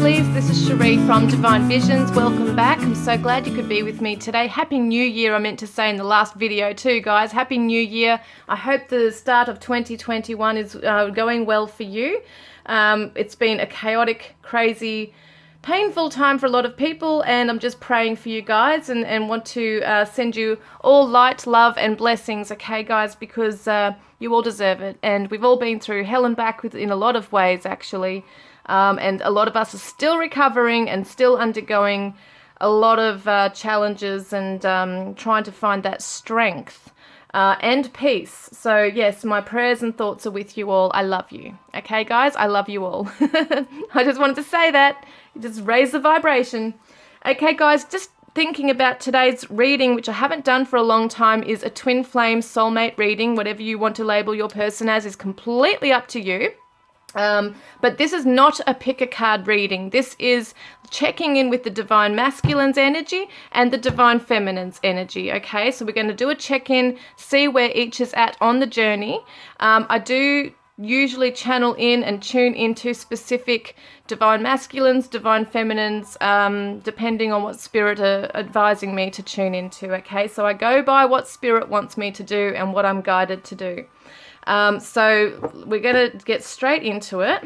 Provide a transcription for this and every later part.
lovelies, this is Sheree from Divine Visions. Welcome back. I'm so glad you could be with me today. Happy New Year, I meant to say in the last video too, guys. Happy New Year. I hope the start of 2021 is going well for you. It's been a chaotic, crazy, painful time for a lot of people, and I'm just praying for you guys and want to send you all light, love and blessings, okay guys, because you all deserve it, and we've all been through hell and back in a lot of ways actually. And a lot of us are still recovering and still undergoing a lot of challenges and trying to find that strength and peace. So yes, my prayers and thoughts are with you all. I love you. Okay, guys, I love you all. I just wanted to say that. Just raise the vibration. Okay, guys, just thinking about today's reading, which I haven't done for a long time, is a twin flame soulmate reading. Whatever you want to label your person as is completely up to you. But this is not a pick a card reading. This is checking in with the divine masculine's energy and the divine feminine's energy. Okay, so we're going to do a check-in, see where each is at on the journey. I do usually channel in and tune into specific divine masculines, divine feminines, depending on what spirit are advising me to tune into. Okay, so I go by what spirit wants me to do and what I'm guided to do. So we're going to get straight into it.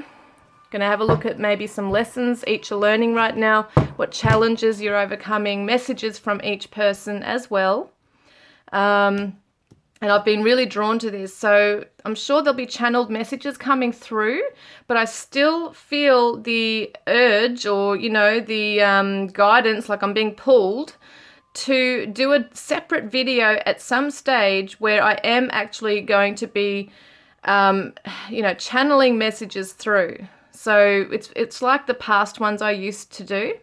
Going to have a look at maybe some lessons each are learning right now, what challenges you're overcoming, messages from each person as well. And I've been really drawn to this, so I'm sure there'll be channeled messages coming through, but I still feel the urge or, you know, the guidance, like I'm being pulled to do a separate video at some stage where I am actually going to be, you know, channeling messages through. So it's like the past ones I used to do,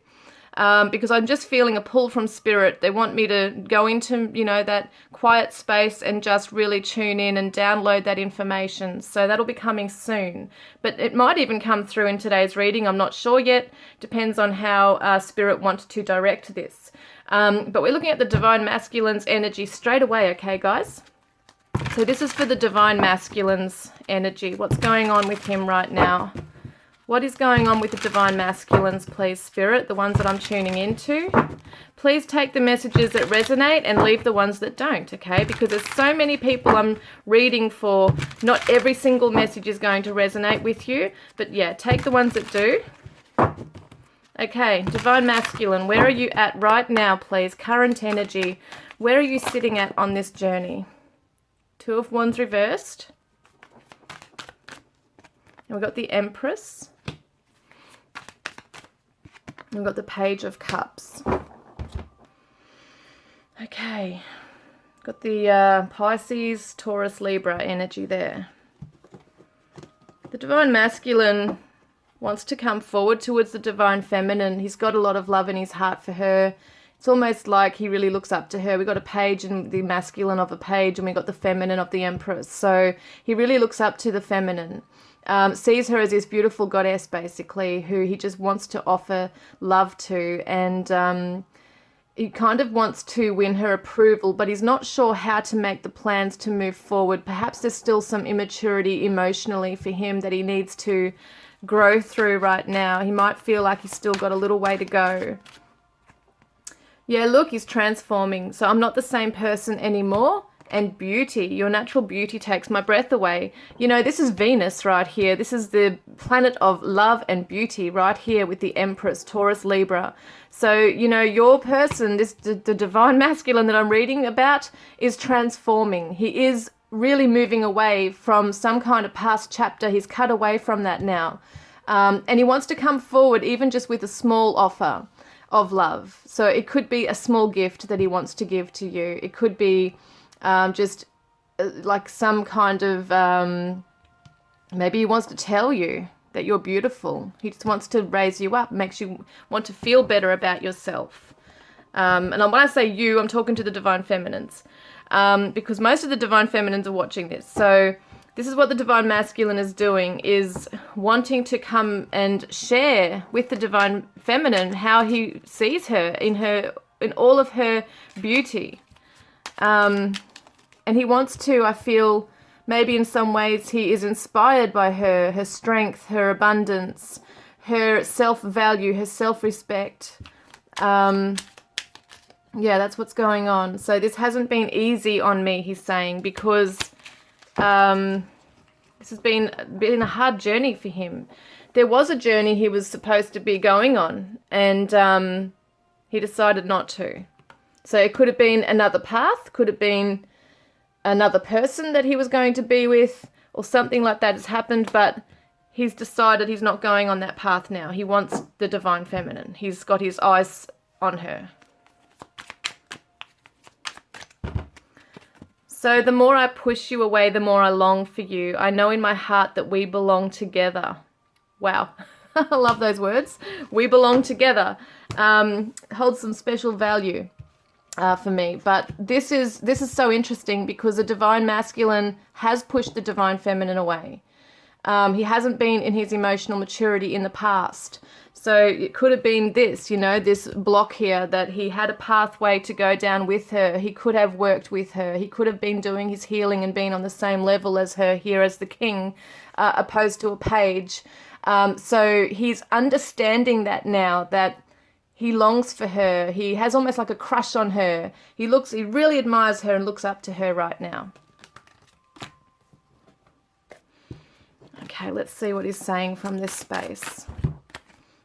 because I'm just feeling a pull from spirit. They want me to go into, you know, that quiet space and just really tune in and download that information. So that'll be coming soon. But it might even come through in today's reading. I'm not sure yet. Depends on how spirit wants to direct this. But we're looking at the divine masculine's energy straight away, okay, guys? So this is for the divine masculine's energy. What's going on with him right now? What is going on with the divine masculines, please, Spirit, the ones that I'm tuning into? Please take the messages that resonate and leave the ones that don't, okay? Because there's so many people I'm reading for. Not every single message is going to resonate with you. But yeah, take the ones that do. Okay, divine masculine, where are you at right now, please? Current energy. Where are you sitting at on this journey? Two of Wands reversed. And we've got the Empress. We've got the Page of Cups. Okay. Got the Pisces, Taurus, Libra energy there. The divine masculine wants to come forward towards the divine feminine. He's got a lot of love in his heart for her. It's almost like he really looks up to her. We've got a page and the masculine of a page, and we've got the feminine of the Empress. So he really looks up to the feminine. Sees her as this beautiful goddess, basically, who he just wants to offer love to. And he kind of wants to win her approval, but he's not sure how to make the plans to move forward. Perhaps there's still some immaturity emotionally for him that he needs to grow through right now. He might feel like he's still got a little way to go. Yeah, look, he's transforming. So I'm not the same person anymore. And beauty, your natural beauty takes my breath away. You know, this is Venus right here. This is the planet of love and beauty right here with the Empress, Taurus, Libra. So, you know, your person, the divine masculine that I'm reading about, is transforming. He is really moving away from some kind of past chapter. He's cut away from that now. And he wants to come forward even just with a small offer of love. So it could be a small gift that he wants to give to you. It could be just like some kind of, maybe he wants to tell you that you're beautiful. He just wants to raise you up, makes you want to feel better about yourself. And when I say you, I'm talking to the divine feminines, because most of the divine feminines are watching this. So this is what the divine masculine is doing, is wanting to come and share with the divine feminine how he sees her in all of her beauty. And he wants to, I feel, maybe in some ways he is inspired by her strength, her abundance, her self-value, her self-respect. Yeah, that's what's going on. So this hasn't been easy on me, he's saying, because this has been a hard journey for him. There was a journey he was supposed to be going on, and he decided not to. So it could have been another path, could have been another person that he was going to be with, or something like that has happened, but he's decided he's not going on that path now. He wants the divine feminine. He's got his eyes on her. So the more I push you away, the more I long for you. I know in my heart that we belong together. Wow. I love those words. We belong together. Holds some special value for me. But this is so interesting because the divine masculine has pushed the divine feminine away. He hasn't been in his emotional maturity in the past. So it could have been this, you know, this block here, that he had a pathway to go down with her. He could have worked with her. He could have been doing his healing and been on the same level as her here as the king, opposed to a page. So he's understanding that now, that he longs for her. He has almost like a crush on her. He really admires her and looks up to her right now. Okay, let's see what he's saying from this space.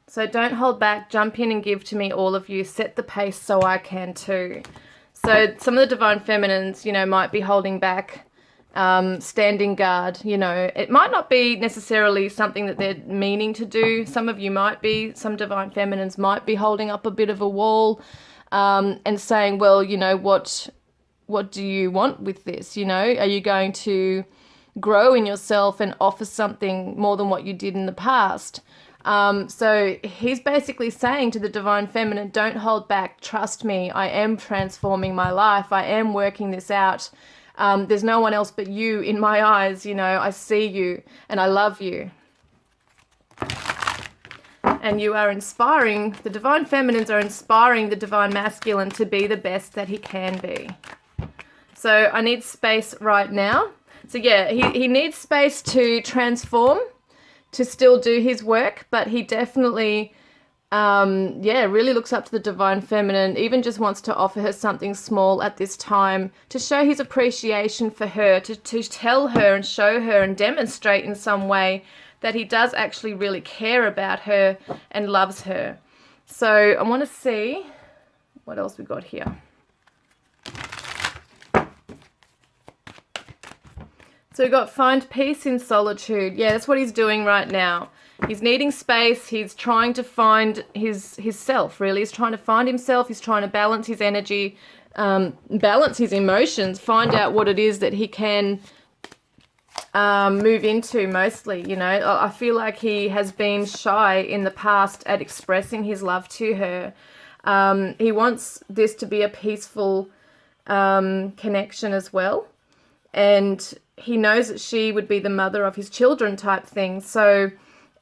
So don't hold back, jump in and give to me, all of you. Set the pace so I can too. So some of the divine feminines, you know, might be holding back, standing guard, you know. It might not be necessarily something that they're meaning to do. Some of you might be, some divine feminines might be holding up a bit of a wall and saying, well, you know, what do you want with this? You know, are you going to grow in yourself and offer something more than what you did in the past? So he's basically saying to the divine feminine, don't hold back, trust me, I am transforming my life, I am working this out. There's no one else but you in my eyes, you know, I see you and I love you. And you are inspiring, the divine feminines are inspiring the divine masculine to be the best that he can be. So I need space right now. So yeah, he needs space to transform, to still do his work, but he definitely, really looks up to the divine feminine, even just wants to offer her something small at this time to show his appreciation for her, to tell her and show her and demonstrate in some way that he does actually really care about her and loves her. So I want to see what else we got here. So we've got find peace in solitude. Yeah, that's what he's doing right now. He's needing space. He's trying to find his self, really. He's trying to find himself. He's trying to balance his energy, balance his emotions, find out what it is that he can move into mostly, you know. I feel like he has been shy in the past at expressing his love to her. He wants this to be a peaceful connection as well. And he knows that she would be the mother of his children type thing. So,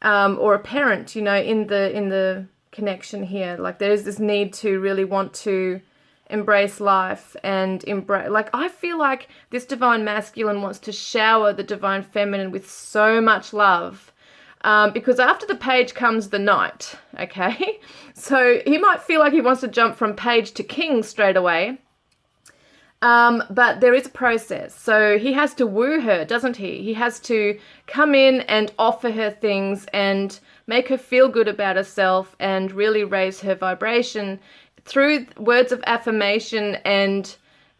or a parent, you know, in the connection here. Like there's this need to really want to embrace life and embrace, like I feel like this divine masculine wants to shower the divine feminine with so much love. Because after the page comes the knight, okay? So he might feel like he wants to jump from page to king straight away. But there is a process. So he has to woo her, doesn't he? He has to come in and offer her things and make her feel good about herself and really raise her vibration through words of affirmation and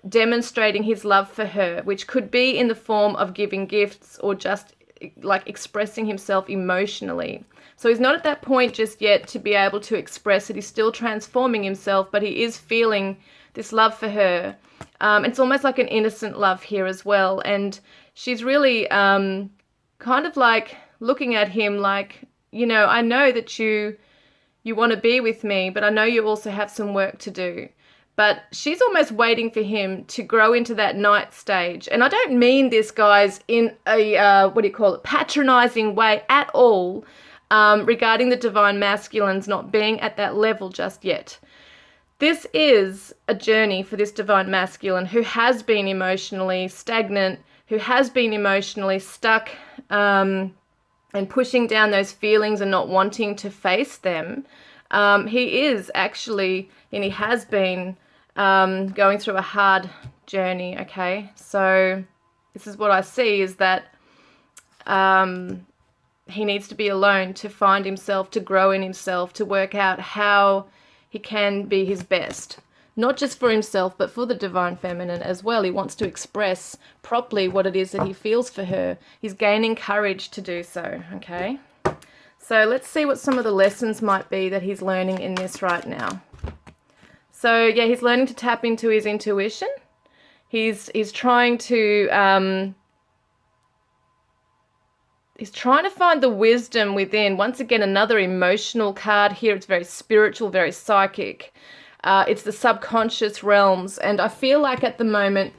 demonstrating his love for her, which could be in the form of giving gifts or just like expressing himself emotionally. So he's not at that point just yet to be able to express it. He's still transforming himself, but he is feeling this love for her. It's almost like an innocent love here as well. And she's really kind of like looking at him like, you know, I know that you want to be with me, but I know you also have some work to do. But she's almost waiting for him to grow into that knight stage. And I don't mean this, guys, in a, patronizing way at all regarding the divine masculines not being at that level just yet. This is a journey for this divine masculine who has been emotionally stagnant, who has been emotionally stuck and pushing down those feelings and not wanting to face them, he is actually, and he has been going through a hard journey, okay? So this is what I see, is that he needs to be alone to find himself, to grow in himself, to work out how he can be his best. Not just for himself, but for the divine feminine as well. He wants to express properly what it is that he feels for her. He's gaining courage to do so, okay? So let's see what some of the lessons might be that he's learning in this right now. So yeah, he's learning to tap into his intuition. He's trying to he's trying to find the wisdom within. Once again, another emotional card here. It's very spiritual, very psychic. It's the subconscious realms, and I feel like at the moment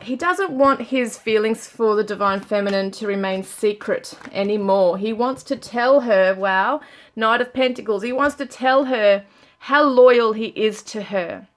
he doesn't want his feelings for the divine feminine to remain secret anymore. He wants to tell her, wow, Knight of Pentacles, he wants to tell her how loyal he is to her.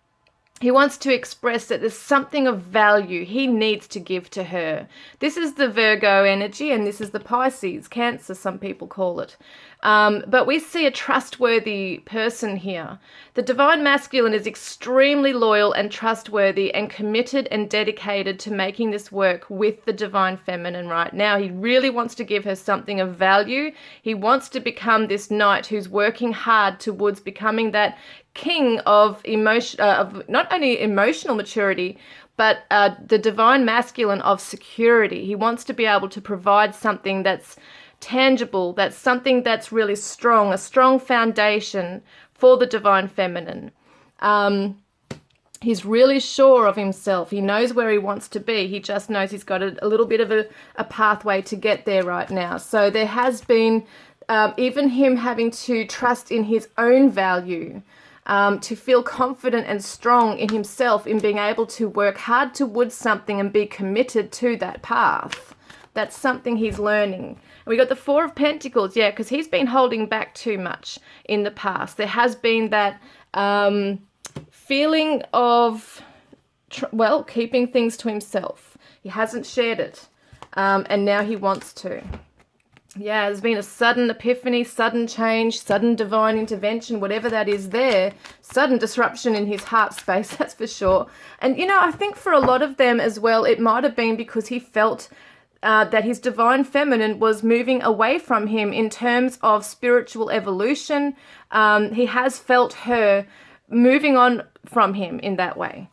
He wants to express that there's something of value he needs to give to her. This is the Virgo energy, and this is the Pisces, Cancer, some people call it. But we see a trustworthy person here. The divine masculine is extremely loyal and trustworthy and committed and dedicated to making this work with the divine feminine right now. He really wants to give her something of value. He wants to become this knight who's working hard towards becoming that king of emotion, of not only emotional maturity, but the divine masculine of security. He wants to be able to provide something that's tangible, that's something that's really strong, a strong foundation for the divine feminine. He's really sure of himself. He knows where he wants to be. He just knows he's got a little bit of a pathway to get there right now. So there has been even him having to trust in his own value, to feel confident and strong in himself, in being able to work hard towards something and be committed to that path. That's something he's learning. And we got the Four of Pentacles, yeah, because he's been holding back too much in the past. There has been that feeling of, keeping things to himself. He hasn't shared it, and now he wants to. Yeah, there's been a sudden epiphany, sudden change, sudden divine intervention, whatever that is there, sudden disruption in his heart space, that's for sure. And, you know, I think for a lot of them as well, it might have been because he felt that his divine feminine was moving away from him in terms of spiritual evolution. He has felt her moving on from him in that way.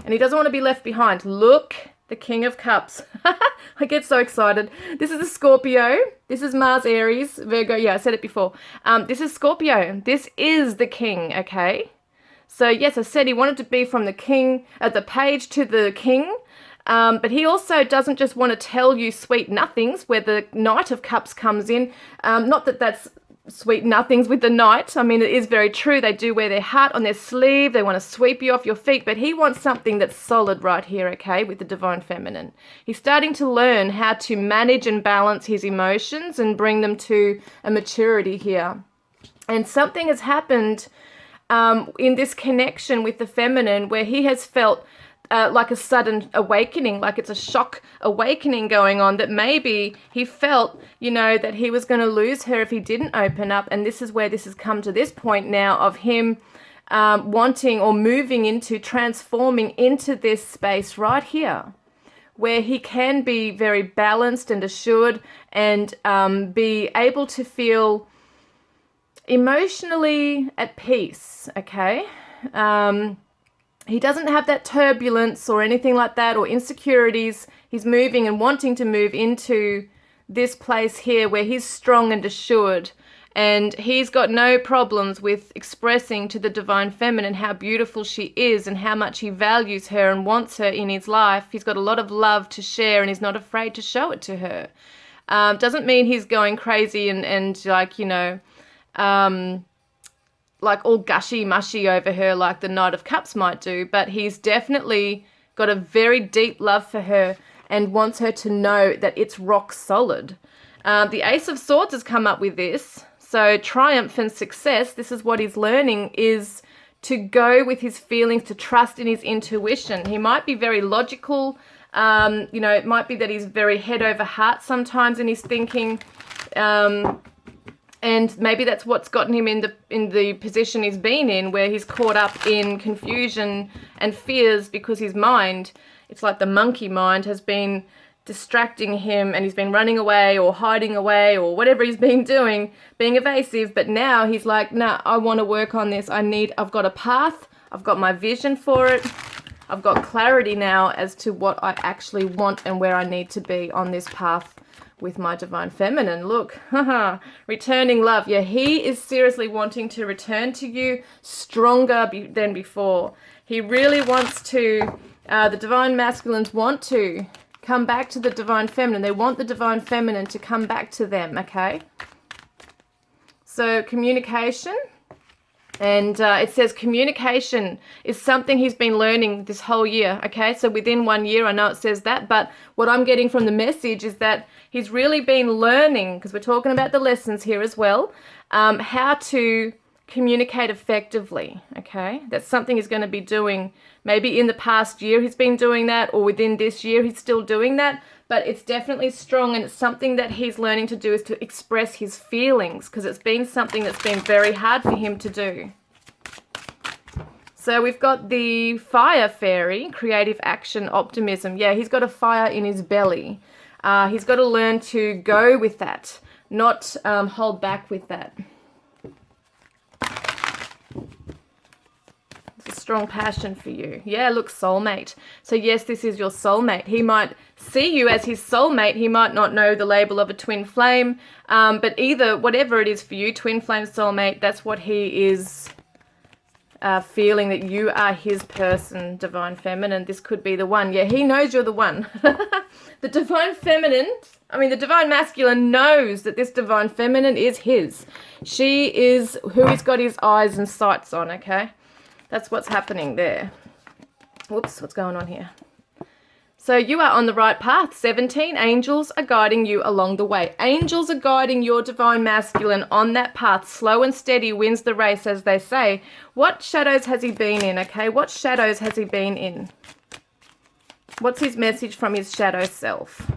And he doesn't want to be left behind. Look, the King of Cups. I get so excited. This is a Scorpio. This is Mars, Aries, Virgo. Yeah, I said it before. This is Scorpio. This is the king, okay? So, yes, I said he wanted to be from the king, the page to the king. But he also doesn't just want to tell you sweet nothings, where the Knight of Cups comes in. Not that that's sweet nothings with the Knight. I mean, it is very true. They do wear their heart on their sleeve. They want to sweep you off your feet. But he wants something that's solid right here, okay, with the divine feminine. He's starting to learn how to manage and balance his emotions and bring them to a maturity here. And something has happened in this connection with the feminine where he has felt like a sudden awakening, like it's a shock awakening going on, that maybe he felt, you know, that he was going to lose her if he didn't open up. And this is where this has come to this point now of him wanting or moving into, transforming into this space right here, where he can be very balanced and assured and be able to feel emotionally at peace, okay? He doesn't have that turbulence or anything like that, or insecurities. He's moving and wanting to move into this place here where he's strong and assured, and he's got no problems with expressing to the divine feminine how beautiful she is and how much he values her and wants her in his life. He's got a lot of love to share and he's not afraid to show it to her. Doesn't mean he's going crazy and like, you know, like all gushy-mushy over her like the Knight of Cups might do, but he's definitely got a very deep love for her and wants her to know that it's rock solid. The Ace of Swords has come up with this. So triumph and success, this is what he's learning, is to go with his feelings, to trust in his intuition. He might be very logical You know, it might be that he's very head over heart sometimes in his thinking. And maybe that's what's gotten him in the position he's been in, where he's caught up in confusion and fears because his mind, it's like the monkey mind, has been distracting him, and he's been running away or hiding away or whatever he's been doing, being evasive. But now he's like, nah, I want to work on this. I've got a path. I've got my vision for it. I've got clarity now as to what I actually want and where I need to be on this path with my divine feminine. Look, returning love. Yeah, he is seriously wanting to return to you stronger than before. He really wants to, the divine masculines want to come back to the divine feminine. They want the divine feminine to come back to them, okay? So communication. And it says communication is something he's been learning this whole year, okay? So within 1 year, I know it says that, but what I'm getting from the message is that he's really been learning, because we're talking about the lessons here as well, how to communicate effectively, okay? That's something he's going to be doing. Maybe in the past year he's been doing that, or within this year he's still doing that, but it's definitely strong, and it's something that he's learning to do, is to express his feelings, because it's been something that's been very hard for him to do. So we've got the fire fairy, creative action, optimism. Yeah, he's got a fire in his belly. He's got to learn to go with that, not hold back with that. It's a strong passion for you. Yeah, look, soulmate. So yes, this is your soulmate. He might see you as his soulmate. He might not know the label of a twin flame, but either, whatever it is for you, twin flame, soulmate, that's what he is feeling, that you are his person, divine feminine. This could be the one. Yeah, he knows you're the one. The divine feminine, the divine masculine knows that this divine feminine is his. She is who he's got his eyes and sights on, okay? That's what's happening there. Whoops, what's going on here? So you are on the right path. 17 angels are guiding you along the way. Angels are guiding your divine masculine on that path. Slow and steady wins the race, as they say. What shadows has he been in, okay? What shadows has he been in? What's his message from his shadow self?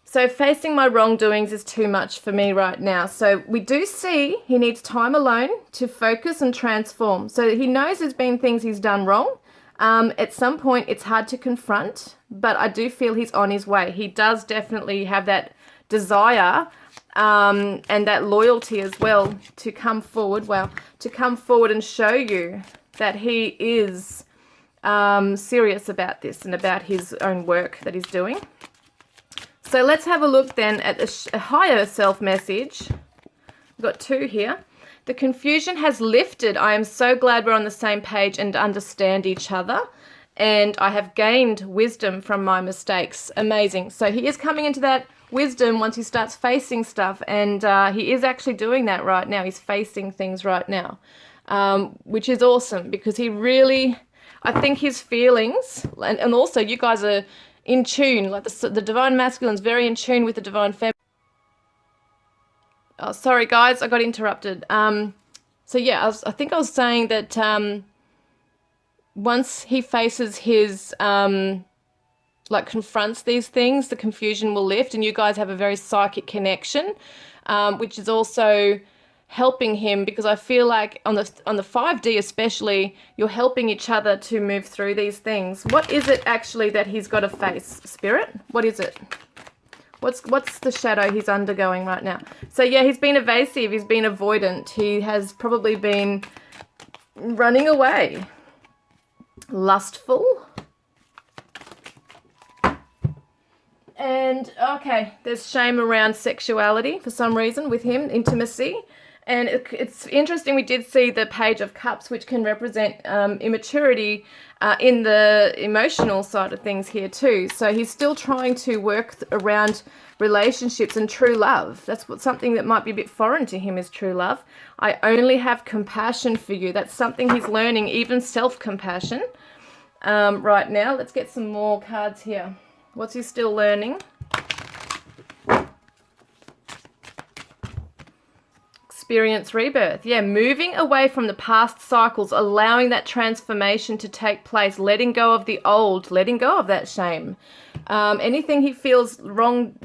So facing my wrongdoings is too much for me right now. So we do see he needs time alone to focus and transform. So he knows there's been things he's done wrong. At some point it's hard to confront, but I do feel he's on his way. He does definitely have that desire and that loyalty as well to come forward. Well, to come forward and show you that he is serious about this and about his own work that he's doing. So let's have a look then at a higher self message. We've got two here. The confusion has lifted. I am so glad we're on the same page and understand each other. And I have gained wisdom from my mistakes. Amazing. So he is coming into that wisdom once he starts facing stuff. And he is actually doing that right now. He's facing things right now, which is awesome, because he really, I think his feelings, and also you guys are in tune, like the divine masculine is very in tune with the divine feminine. Oh, sorry guys, I got interrupted. So yeah, I think I was saying that once he faces his, confronts these things, the confusion will lift, and you guys have a very psychic connection, which is also helping him, because I feel like on the 5D especially, you're helping each other to move through these things. What is it actually that he's got to face, Spirit? What is it? What's the shadow he's undergoing right now? So yeah, he's been evasive, he's been avoidant, he has probably been running away. Lustful. And okay, there's shame around sexuality for some reason with him, intimacy. And it's interesting, we did see the Page of Cups, which can represent immaturity in the emotional side of things here too. So he's still trying to work around relationships and true love. That's something that might be a bit foreign to him, is true love. I only have compassion for you. That's something he's learning, even self-compassion right now. Let's get some more cards here. What's he still learning? experience rebirth. Yeah, moving away from the past cycles, allowing that transformation to take place, letting go of the old, letting go of that shame. Anything he feels wrong,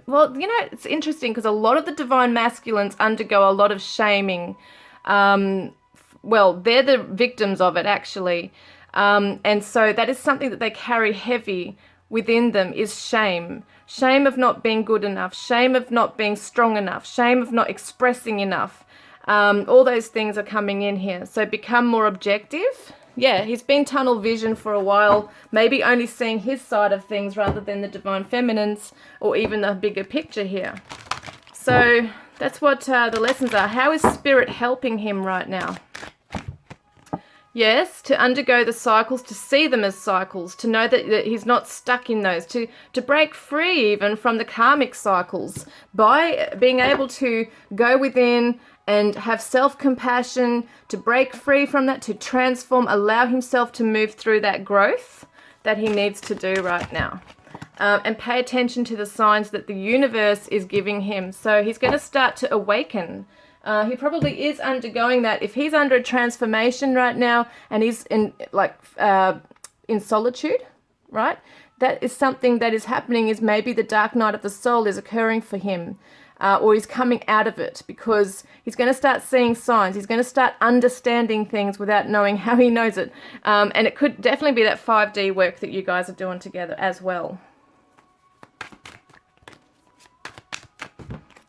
well, it's interesting because a lot of the divine masculines undergo a lot of shaming. Well, they're the victims of it, actually. And so that is something that they carry heavy within them, is shame. Shame of not being good enough, shame of not being strong enough, shame of not expressing enough. All those things are coming in here. So become more objective. Yeah, he's been tunnel vision for a while, maybe only seeing his side of things rather than the divine feminines or even the bigger picture here. So that's what the lessons are. How is spirit helping him right now? Yes, to undergo the cycles, to see them as cycles, to know that he's not stuck in those, to break free even from the karmic cycles by being able to go within and have self-compassion, to break free from that, to transform, allow himself to move through that growth that he needs to do right now. And pay attention to the signs that the universe is giving him. So he's going to start to awaken. He probably is undergoing that. If he's under a transformation right now and he's in solitude, right? That is something that is happening, is maybe the dark night of the soul is occurring for him, or he's coming out of it, because he's going to start seeing signs. He's going to start understanding things without knowing how he knows it. And it could definitely be that 5D work that you guys are doing together as well.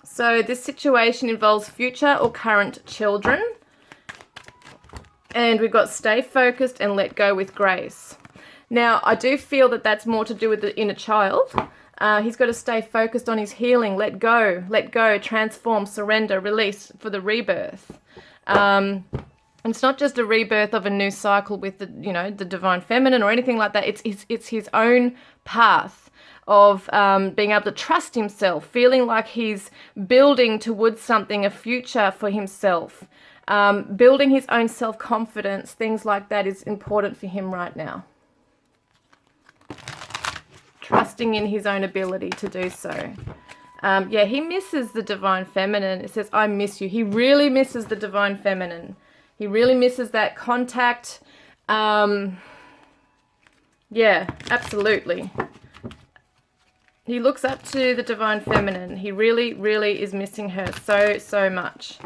So this situation involves future or current children. And we've got stay focused and let go with grace. Now, I do feel that that's more to do with the inner child. He's got to stay focused on his healing, let go, transform, surrender, release for the rebirth. And it's not just a rebirth of a new cycle with the divine feminine or anything like that. It's his own path of being able to trust himself, feeling like he's building towards something, a future for himself, building his own self-confidence, things like that is important for him right now. Trusting in his own ability to do so. Yeah, he misses the divine feminine. It says, I miss you. He really misses the divine feminine. He really misses that contact. Yeah, absolutely. He looks up to the divine feminine. He really, really is missing her so much.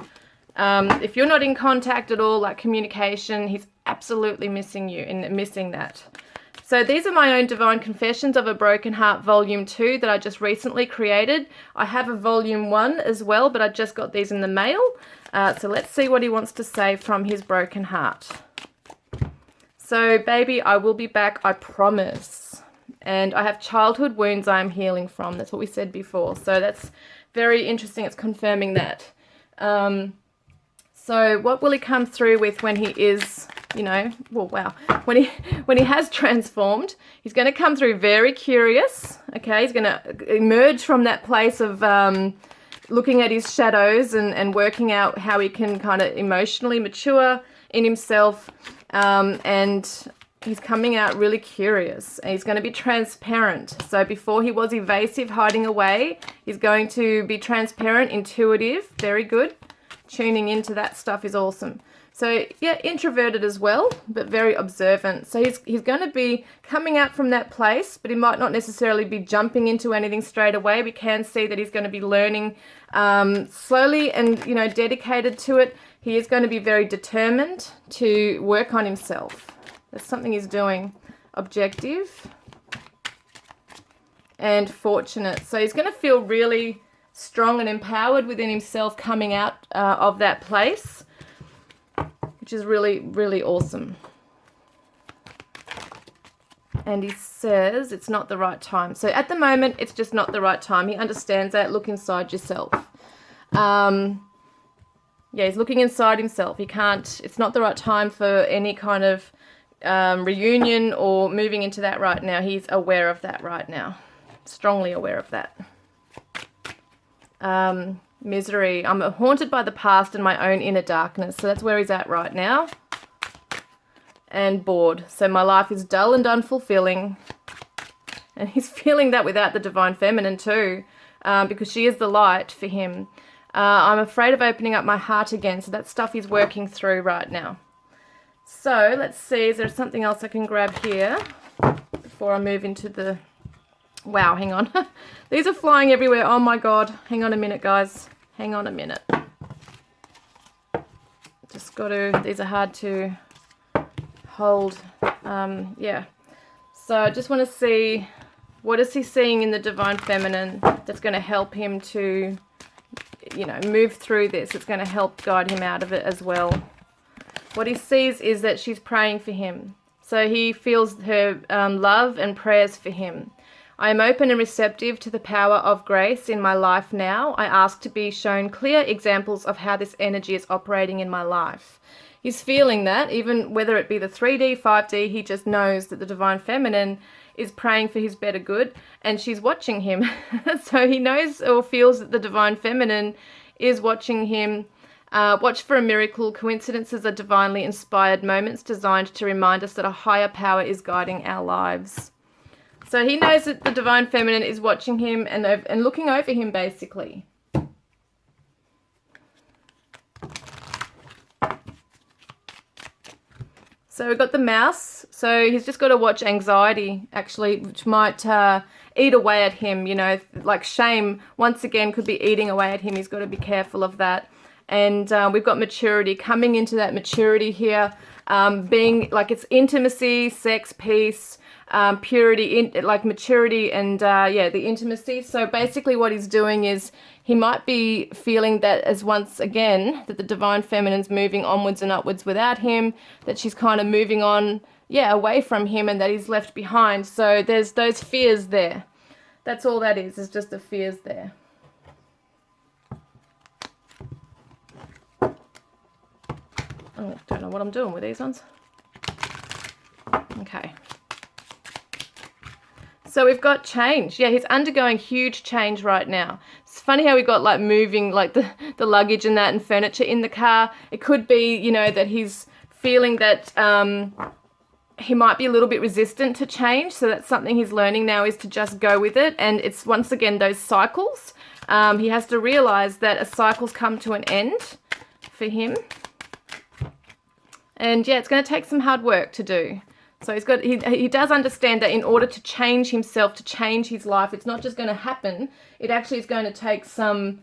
If you're not in contact at all, like communication, he's absolutely missing you and missing that. So these are my own Divine Confessions of a Broken Heart Volume 2 that I just recently created. I have a Volume 1 as well, but I just got these in the mail. So let's see what he wants to say from his broken heart. So, baby, I will be back, I promise. And I have childhood wounds I am healing from. That's what we said before. So that's very interesting. It's confirming that. So what will he come through with when he is, when he has transformed? He's going to come through very curious. Okay, he's going to emerge from that place of looking at his shadows and working out how he can kind of emotionally mature in himself. And he's coming out really curious, and he's going to be transparent. So before he was evasive, hiding away, he's going to be transparent, intuitive, very good. Tuning into that stuff is awesome. So yeah, introverted as well, but very observant. So he's going to be coming out from that place, but he might not necessarily be jumping into anything straight away. We can see that he's going to be learning slowly and, dedicated to it. He is going to be very determined to work on himself. That's something he's doing. Objective and fortunate. So he's going to feel really strong and empowered within himself coming out of that place, which is really, really awesome. And he says it's not the right time. So at the moment, it's just not the right time. He understands that. Look inside yourself. Yeah, he's looking inside himself. He can't, it's not the right time for any kind of reunion or moving into that right now. He's aware of that right now. Strongly aware of that. Misery. I'm haunted by the past and my own inner darkness. So that's where he's at right now. And bored. So my life is dull and unfulfilling. And he's feeling that without the divine feminine too. Because she is the light for him. I'm afraid of opening up my heart again. So that stuff he's working through right now. So let's see, is there something else I can grab here before I move into the... Wow, hang on. These are flying everywhere. Oh my God. Hang on a minute, guys. Hang on a minute. Just got to... These are hard to hold. Yeah. So I just want to see, what is he seeing in the Divine Feminine that's going to help him to, you know, move through this. It's going to help guide him out of it as well. What he sees is that she's praying for him. So he feels her love and prayers for him. I am open and receptive to the power of grace in my life now. I ask to be shown clear examples of how this energy is operating in my life. He's feeling that, even whether it be the 3D, 5D, he just knows that the Divine Feminine is praying for his better good, and she's watching him. So he knows or feels that the Divine Feminine is watching him. Watch for a miracle. Coincidences are divinely inspired moments designed to remind us that a higher power is guiding our lives. So he knows that the Divine Feminine is watching him and looking over him, basically. So we've got the mouse. So he's just got to watch anxiety, actually, which might eat away at him, you know, like shame, once again, could be eating away at him. He's got to be careful of that. And we've got maturity, coming into that maturity here, being like it's intimacy, sex, peace, purity, like maturity and, yeah, the intimacy. So basically what he's doing is he might be feeling that as once again, that the Divine Feminine's moving onwards and upwards without him, that she's kind of moving on, yeah, away from him, and that he's left behind. So there's those fears there. That's all that is just the fears there. I don't know what I'm doing with these ones. Okay. So we've got change. Yeah, he's undergoing huge change right now. It's funny how we got like moving like the luggage and that and furniture in the car. It could be, you know, that he's feeling that he might be a little bit resistant to change. So that's something he's learning now, is to just go with it. And it's once again those cycles. He has to realize that a cycle's come to an end for him. And yeah, it's going to take some hard work to do. So he does understand that in order to change himself, to change his life, it's not just going to happen. It actually is going to take some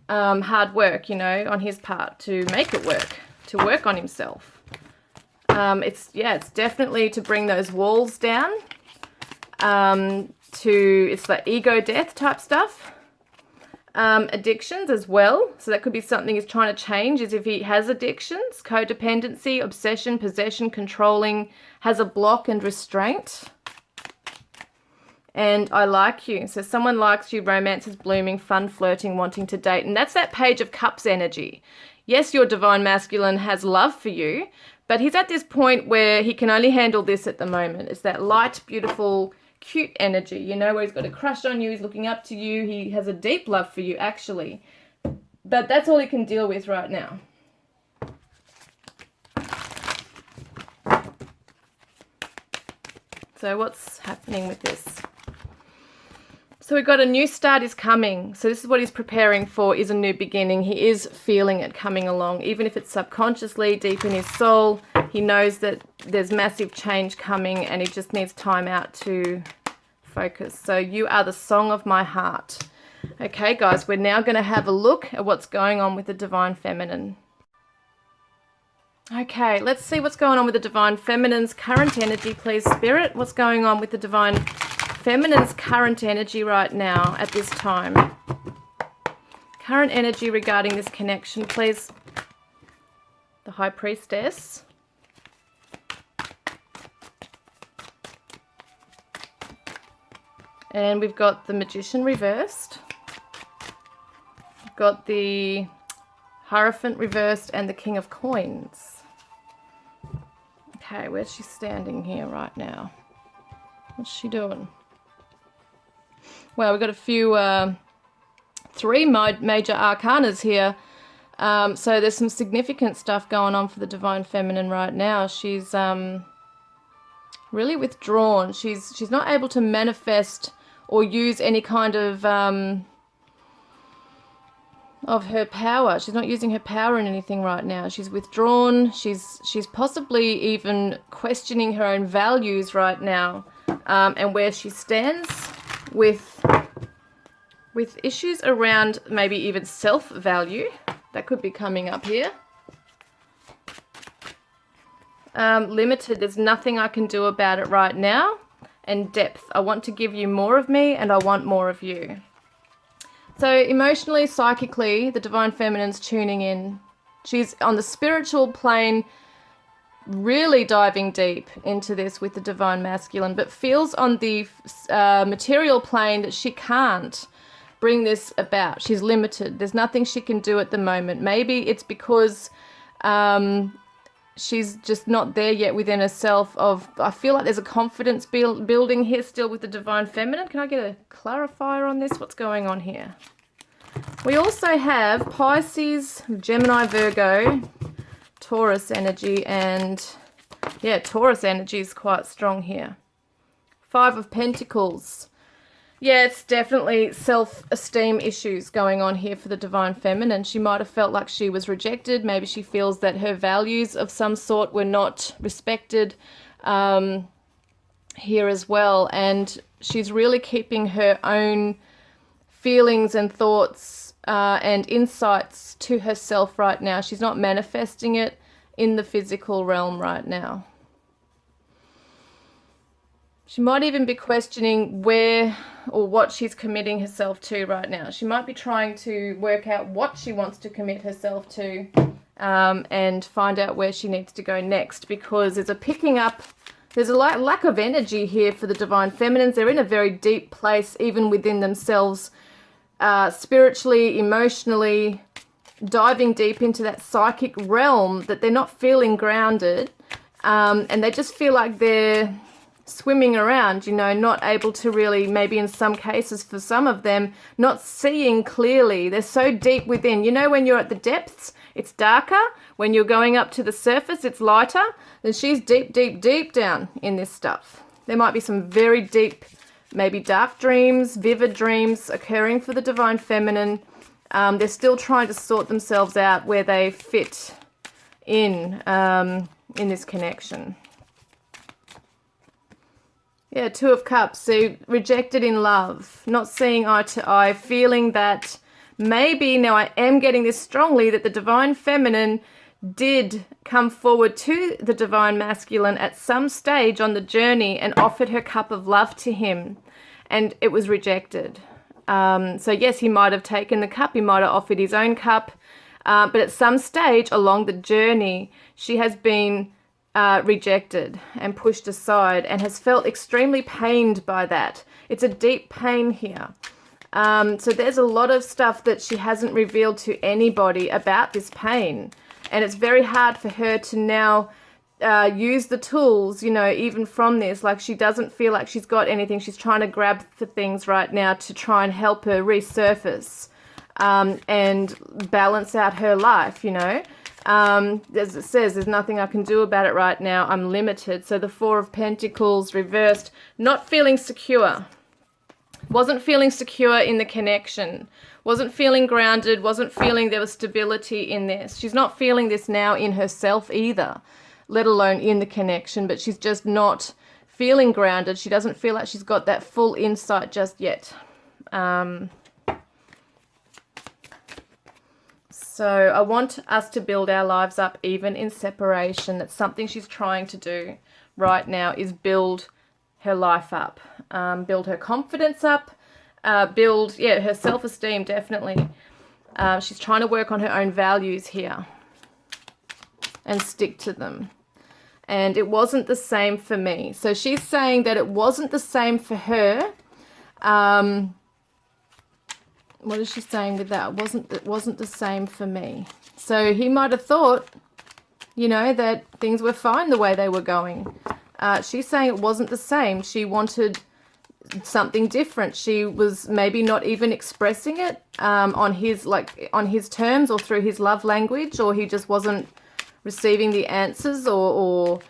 hard work, you know, on his part to make it work, to work on himself. It's definitely to bring those walls down. It's the ego death type stuff. Addictions as well. So that could be something he's trying to change, is if he has addictions, codependency, obsession, possession, controlling, has a block and restraint. And I like you. So someone likes you, romance is blooming, fun, flirting, wanting to date. And that's that Page of Cups energy. Yes, your Divine Masculine has love for you, but he's at this point where he can only handle this at the moment. It's that light, beautiful, cute energy, you know, where he's got a crush on you, he's looking up to you, he has a deep love for you, actually. But that's all he can deal with right now. So what's happening with this? So we've got a new start is coming. So this is what he's preparing for, is a new beginning. He is feeling it coming along, even if it's subconsciously, deep in his soul. He knows that there's massive change coming and he just needs time out to focus. So you are the song of my heart. Okay, guys, we're now going to have a look at what's going on with the Divine Feminine. Okay, let's see what's going on with the Divine Feminine's current energy, please, Spirit. What's going on with the Divine Feminine's current energy right now at this time? Current energy regarding this connection, please. The High Priestess. And we've got the Magician reversed. We've got the Hierophant reversed and the King of Coins. Okay, where's she standing here right now? What's she doing? Well, we've got a few, 3 major arcanas here. So there's some significant stuff going on for the Divine Feminine right now. She's really withdrawn. She's not able to manifest or use any kind of of her power. She's not using her power in anything right now. She's withdrawn. She's possibly even questioning her own values right now, and where she stands with issues around maybe even self-value. That could be coming up here. Limited, there's nothing I can do about it right now. And depth, I want to give you more of me and I want more of you. So emotionally, psychically, the Divine Feminine's tuning in. She's on the spiritual plane, really diving deep into this with the Divine Masculine, but feels on the material plane that she can't bring this about. She's limited. There's nothing she can do at the moment. Maybe it's because she's just not there yet within herself. I feel like there's a confidence building here still with the Divine Feminine. Can I get a clarifier on this? What's going on here? We also have Pisces, Gemini, Virgo, Taurus energy, and yeah, Taurus energy is quite strong here. 5 of Pentacles. Yeah, it's definitely self-esteem issues going on here for the Divine Feminine. She might have felt like she was rejected. Maybe she feels that her values of some sort were not respected here as well. And she's really keeping her own feelings and thoughts and insights to herself right now. She's not manifesting it in the physical realm right now. She might even be questioning where or what she's committing herself to right now. She might be trying to work out what she wants to commit herself to and find out where she needs to go next, because there's a picking up, there's a lack of energy here for the Divine Feminines. They're in a very deep place, even within themselves, spiritually, emotionally, diving deep into that psychic realm that they're not feeling grounded, and they just feel like they're swimming around, you know, not able to really, maybe in some cases for some of them, not seeing clearly. They're so deep within. You know, when you're at the depths, it's darker. When you're going up to the surface, it's lighter. Then she's deep, deep, deep down in this stuff. There might be some very deep, maybe dark dreams, vivid dreams occurring for the Divine Feminine. They're still trying to sort themselves out where they fit in this connection. Yeah, 2 of Cups. So rejected in love, not seeing eye to eye, feeling that maybe, now I am getting this strongly, that the Divine Feminine did come forward to the Divine Masculine at some stage on the journey and offered her cup of love to him, and it was rejected. So yes, he might have taken the cup, he might have offered his own cup, but at some stage along the journey, she has been rejected and pushed aside and has felt extremely pained by that. It's a deep pain here. So there's a lot of stuff that she hasn't revealed to anybody about this pain. And it's very hard for her to now use the tools, you know, even from this. Like, she doesn't feel like she's got anything. She's trying to grab for things right now to try and help her resurface and balance out her life, you know. As it says, there's nothing I can do about it right now. I'm limited. So the 4 of Pentacles reversed, not feeling secure. Wasn't feeling secure in the connection. Wasn't feeling grounded. Wasn't feeling there was stability in this. She's not feeling this now in herself either, let alone in the connection. But she's just not feeling grounded. She doesn't feel like she's got that full insight just yet. So I want us to build our lives up even in separation. That's something she's trying to do right now, is build her life up, build her confidence up, build, yeah, her self-esteem, definitely. She's trying to work on her own values here and stick to them. And it wasn't the same for me. So she's saying that it wasn't the same for her. What is she saying with that? It wasn't the same for me. So he might have thought, you know, that things were fine the way they were going. She's saying it wasn't the same. She wanted something different. She was maybe not even expressing it on his terms or through his love language, or he just wasn't receiving the answers, or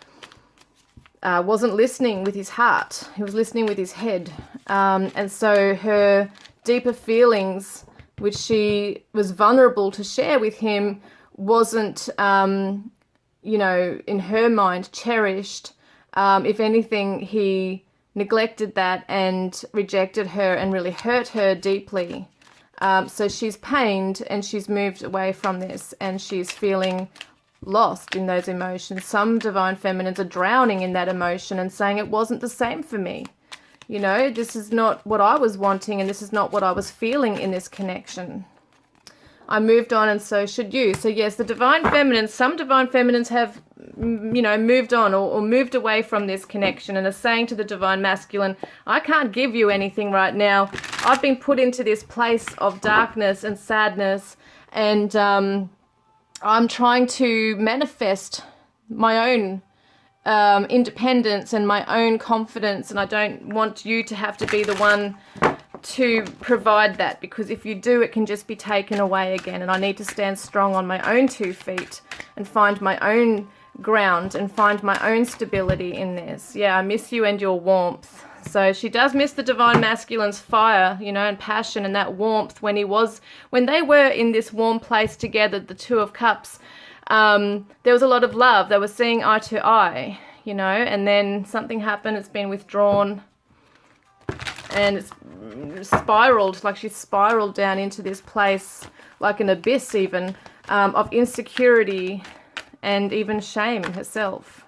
wasn't listening with his heart. He was listening with his head. And so her deeper feelings which she was vulnerable to share with him, wasn't, you know, in her mind, cherished. If anything, he neglected that and rejected her and really hurt her deeply. So she's pained and she's moved away from this and she's feeling lost in those emotions. Some divine feminines are drowning in that emotion and saying it wasn't the same for me. You know, this is not what I was wanting and this is not what I was feeling in this connection. I moved on and so should you. So yes, the divine feminines, some divine feminines have, you know, moved on or moved away from this connection and are saying to the divine masculine, I can't give you anything right now. I've been put into this place of darkness and sadness, and I'm trying to manifest my own independence and my own confidence, and I don't want you to have to be the one to provide that, because if you do, it can just be taken away again, and I need to stand strong on my own 2 feet and find my own ground and find my own stability in this. Yeah, I miss you and your warmth. So she does miss the divine masculine's fire, you know, and passion and that warmth when they were in this warm place together, the 2 of Cups. There was a lot of love. They were seeing eye to eye, you know, and then something happened. It's been withdrawn and it's spiraled, like she's spiraled down into this place, like an abyss even, of insecurity and even shame herself.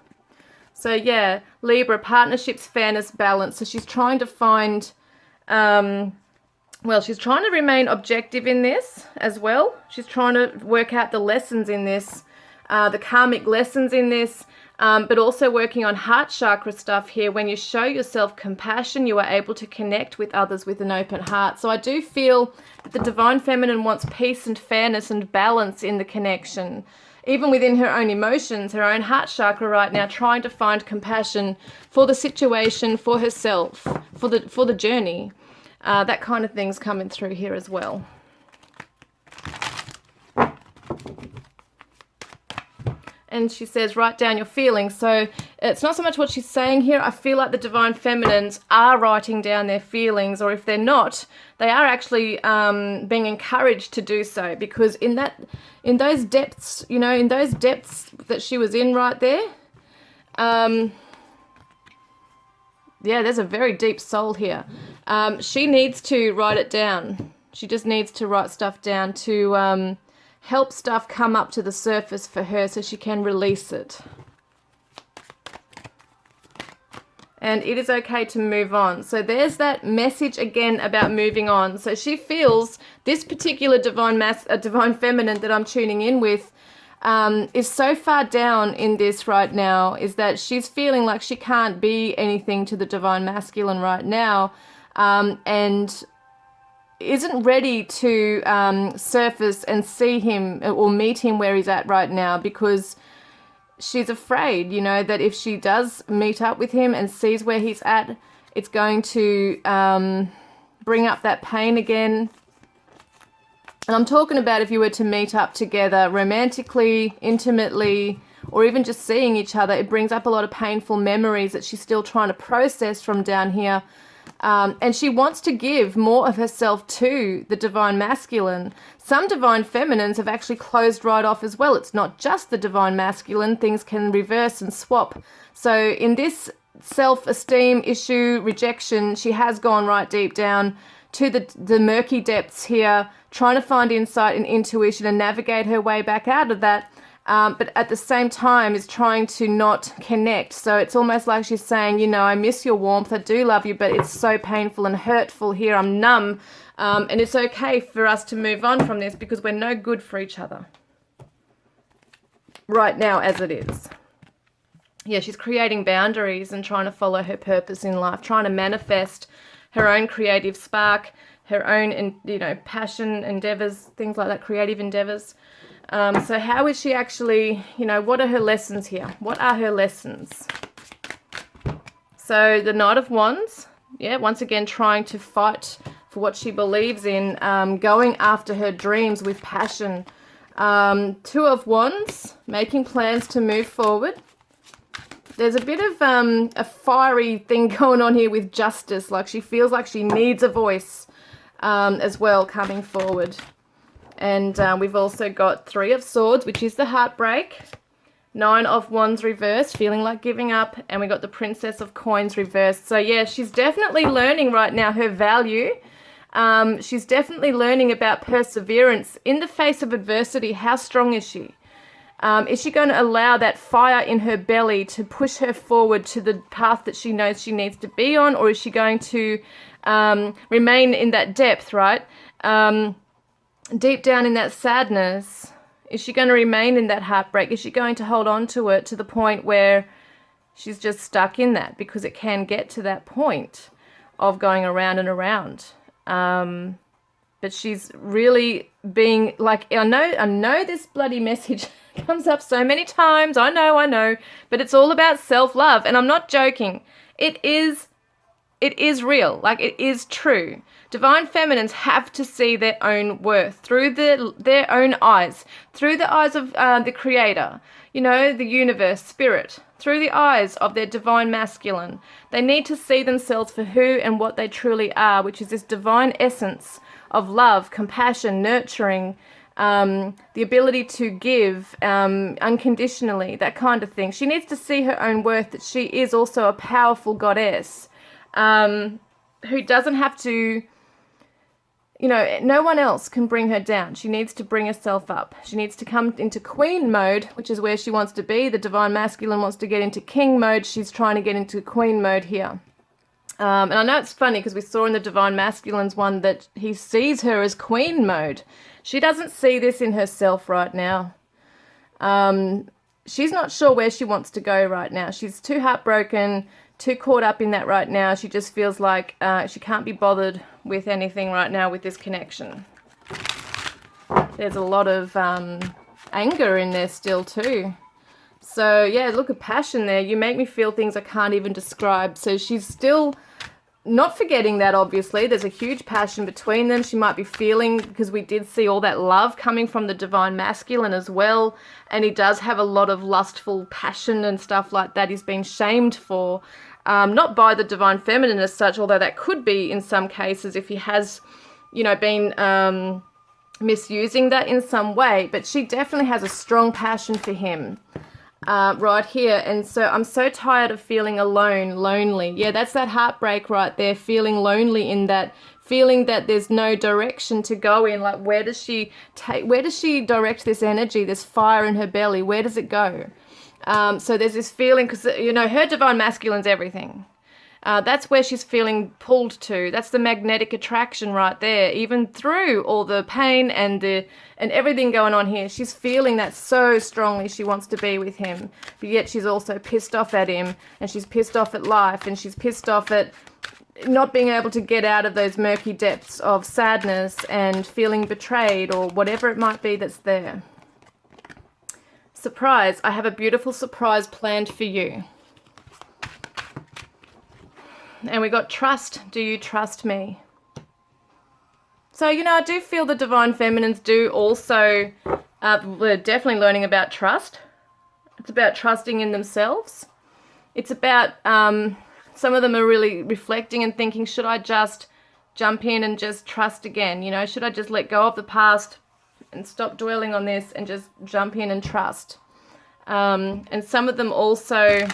So yeah, Libra, partnerships, fairness, balance. So she's trying to find, well, she's trying to remain objective in this as well. She's trying to work out the lessons in this, the karmic lessons in this, but also working on heart chakra stuff here. When you show yourself compassion, you are able to connect with others with an open heart. So I do feel that the divine feminine wants peace and fairness and balance in the connection, even within her own emotions, her own heart chakra right now, trying to find compassion for the situation, for herself, for the journey. That kind of thing's coming through here as well. And she says, write down your feelings. So it's not so much what she's saying here. I feel like the divine feminines are writing down their feelings, or if they're not, they are actually being encouraged to do so, because in those depths, you know, in those depths that she was in right there, yeah, there's a very deep soul here. She needs to write it down. She just needs to write stuff down to help stuff come up to the surface for her so she can release it. And it is okay to move on. So there's that message again about moving on. So she feels this particular divine feminine that I'm tuning in with is so far down in this right now, is that she's feeling like she can't be anything to the divine masculine right now, and isn't ready to surface and see him or meet him where he's at right now, because she's afraid, you know, that if she does meet up with him and sees where he's at, it's going to bring up that pain again. And I'm talking about if you were to meet up together romantically, intimately, or even just seeing each other, it brings up a lot of painful memories that she's still trying to process from down here. And she wants to give more of herself to the divine masculine. Some divine feminines have actually closed right off as well. It's not just the divine masculine. Things can reverse and swap. So in this self-esteem issue, rejection, she has gone right deep down to the murky depths here, trying to find insight and intuition and navigate her way back out of that. But at the same time is trying to not connect. So it's almost like she's saying, you know, I miss your warmth, I do love you, but it's so painful and hurtful here, I'm numb. And it's okay for us to move on from this, because we're no good for each other right now as it is. Yeah, she's creating boundaries and trying to follow her purpose in life, trying to manifest her own creative spark, her own, you know, passion, endeavors, things like that, creative endeavors. So how is she actually, you know, what are her lessons here? What are her lessons? So the Knight of Wands, yeah, once again trying to fight for what she believes in, going after her dreams with passion. Two of Wands, making plans to move forward. There's a bit of a fiery thing going on here with justice, like she feels like she needs a voice. as well coming forward. And we've also got 3 of Swords, which is the heartbreak. 9 of Wands reversed, feeling like giving up. And we got the Princess of Coins reversed. So yeah, she's definitely learning right now her value. She's definitely learning about perseverance. In the face of adversity, how strong is she? Is she going to allow that fire in her belly to push her forward to the path that she knows she needs to be on? Or is she going to remain in that depth, right? Deep down in that sadness? Is she going to remain in that heartbreak? Is she going to hold on to it to the point where she's just stuck in that? Because it can get to that point of going around and around. But she's really being like, I know this bloody message comes up so many times. I know, but it's all about self-love. And I'm not joking. It is real. Like, it is true. Divine feminines have to see their own worth through their own eyes, through the eyes of the creator, you know, the universe, spirit, through the eyes of their divine masculine. They need to see themselves for who and what they truly are, which is this divine essence of love, compassion, nurturing, the ability to give unconditionally, that kind of thing. She needs to see her own worth, that she is also a powerful goddess who doesn't have to, you know, no one else can bring her down. She needs to bring herself up. She needs to come into queen mode, which is where she wants to be. The divine masculine wants to get into king mode. She's trying to get into queen mode here. And I know it's funny because we saw in the divine masculine's one that he sees her as queen mode. She doesn't see this in herself right now. She's not sure where she wants to go right now. She's too heartbroken, too caught up in that right now. She just feels like she can't be bothered with anything right now with this connection. There's a lot of anger in there still too. So yeah, look at passion there. You make me feel things I can't even describe. So she's still not forgetting that, obviously. There's a huge passion between them. She might be feeling, because we did see all that love coming from the divine masculine as well. And he does have a lot of lustful passion and stuff like that he's been shamed for. Not by the divine feminine as such, although that could be in some cases if he has, you know, been misusing that in some way. But she definitely has a strong passion for him. Right here. And so I'm so tired of feeling alone, lonely. Yeah, that's that heartbreak right there, feeling lonely in that, feeling that there's no direction to go in. Like, where does she direct this energy, this fire in her belly? Where does it go? So there's this feeling, because, you know, her divine masculine's everything. That's where she's feeling pulled to. That's the magnetic attraction right there. Even through all the pain and everything going on here, she's feeling that so strongly. She wants to be with him, but yet she's also pissed off at him, and she's pissed off at life, and she's pissed off at not being able to get out of those murky depths of sadness and feeling betrayed or whatever it might be that's there. Surprise. I have a beautiful surprise planned for you. And we got trust. Do you trust me? So, you know, I do feel the divine feminines do also, we're definitely learning about trust. It's about trusting in themselves. It's about, some of them are really reflecting and thinking, should I just jump in and just trust again? You know, should I just let go of the past and stop dwelling on this and just jump in and trust? And some of them also,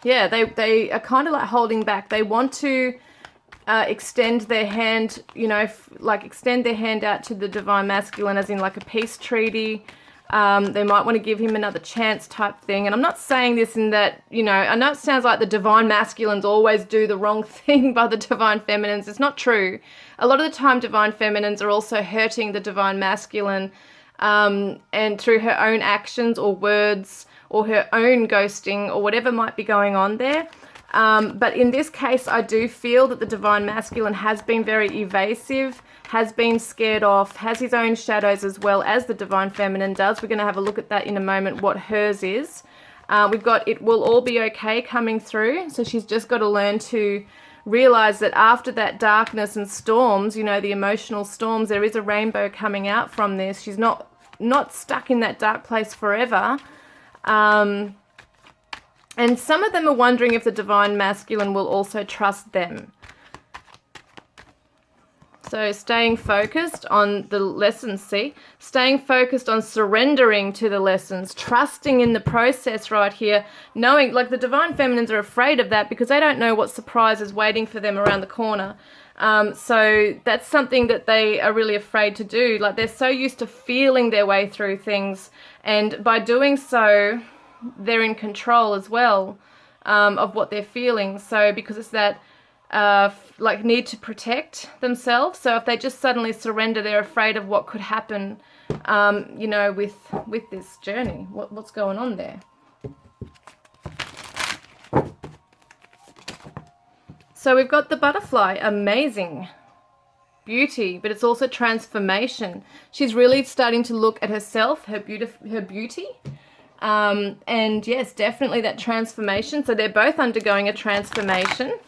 yeah, they are kind of like holding back. They want to extend their hand, you know, like extend their hand out to the divine masculine as in like a peace treaty. They might want to give him another chance type thing. And I'm not saying this in that, you know, I know it sounds like the divine masculines always do the wrong thing by the divine feminines. It's not true. A lot of the time divine feminines are also hurting the divine masculine and through her own actions or words, or her own ghosting, or whatever might be going on there. But in this case, I do feel that the divine masculine has been very evasive, has been scared off, has his own shadows as well as the divine feminine does. We're going to have a look at that in a moment, what hers is. We've got it will all be okay coming through. So she's just got to learn to realize that after that darkness and storms, you know, the emotional storms, there is a rainbow coming out from this. She's not stuck in that dark place forever. And And some of them are wondering if the divine masculine will also trust them. So staying focused on the lessons, see? Staying focused on surrendering to the lessons, trusting in the process right here, knowing, like the divine feminines are afraid of that because they don't know what surprise is waiting for them around the corner. So that's something that they are really afraid to do. Like they're so used to feeling their way through things, and by doing so, they're in control as well of what they're feeling. So because it's that like need to protect themselves. So if they just suddenly surrender, they're afraid of what could happen, you know, with this journey. What's going on there? So we've got the butterfly, amazing beauty, but it's also transformation. She's really starting to look at herself, her beauty. And yes, definitely that transformation. So they're both undergoing a transformation.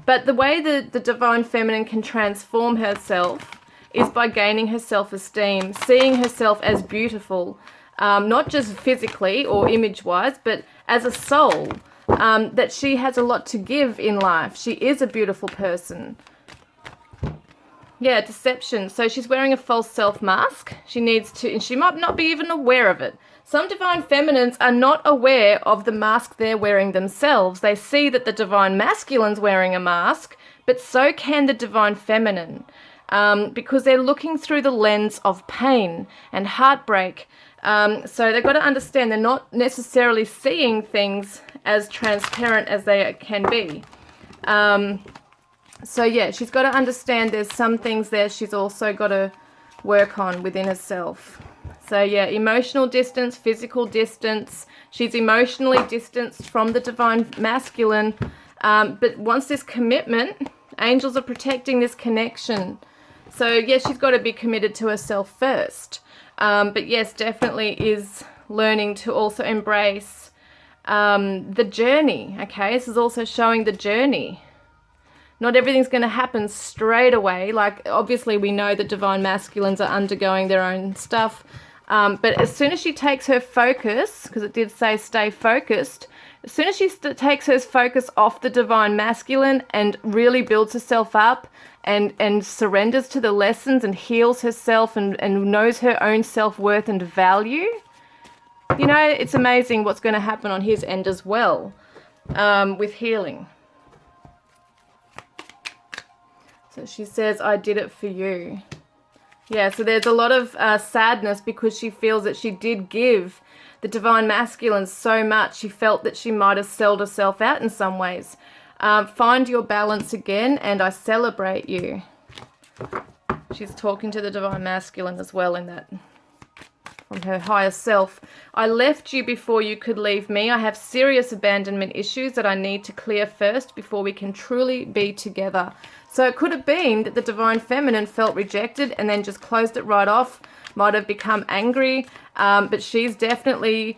But the way the divine feminine can transform herself is by gaining her self-esteem, seeing herself as beautiful, not just physically or image-wise, but as a soul, that she has a lot to give in life. She is a beautiful person. Yeah, deception. So she's wearing a false self mask. She needs to, and she might not be even aware of it. Some divine feminines are not aware of the mask they're wearing themselves. They see that the divine masculine's wearing a mask, but so can the divine feminine, because they're looking through the lens of pain and heartbreak. So they've got to understand they're not necessarily seeing things as transparent as they can be. So yeah, she's got to understand there's some things there she's also got to work on within herself. So yeah, emotional distance, physical distance. She's emotionally distanced from the divine masculine, but wants this commitment. Angels are protecting this connection. So yes, she's got to be committed to herself first. But yes, definitely is learning to also embrace the journey. Okay, this is also showing the journey. Not everything's going to happen straight away. Like, obviously, we know the divine masculines are undergoing their own stuff. But as soon as she takes her focus, because it did say stay focused, as soon as she takes her focus off the divine masculine and really builds herself up and surrenders to the lessons and heals herself and knows her own self-worth and value, you know, it's amazing what's going to happen on his end as well, with healing. So she says, I did it for you. Yeah, so there's a lot of sadness because she feels that she did give the divine masculine so much. She felt that she might have sold herself out in some ways. Find your balance again, and I celebrate you. She's talking to the divine masculine as well in that, from her higher self. I left you before you could leave me. I have serious abandonment issues that I need to clear first before we can truly be together. So it could have been that the divine feminine felt rejected and then just closed it right off, might have become angry, but she's definitely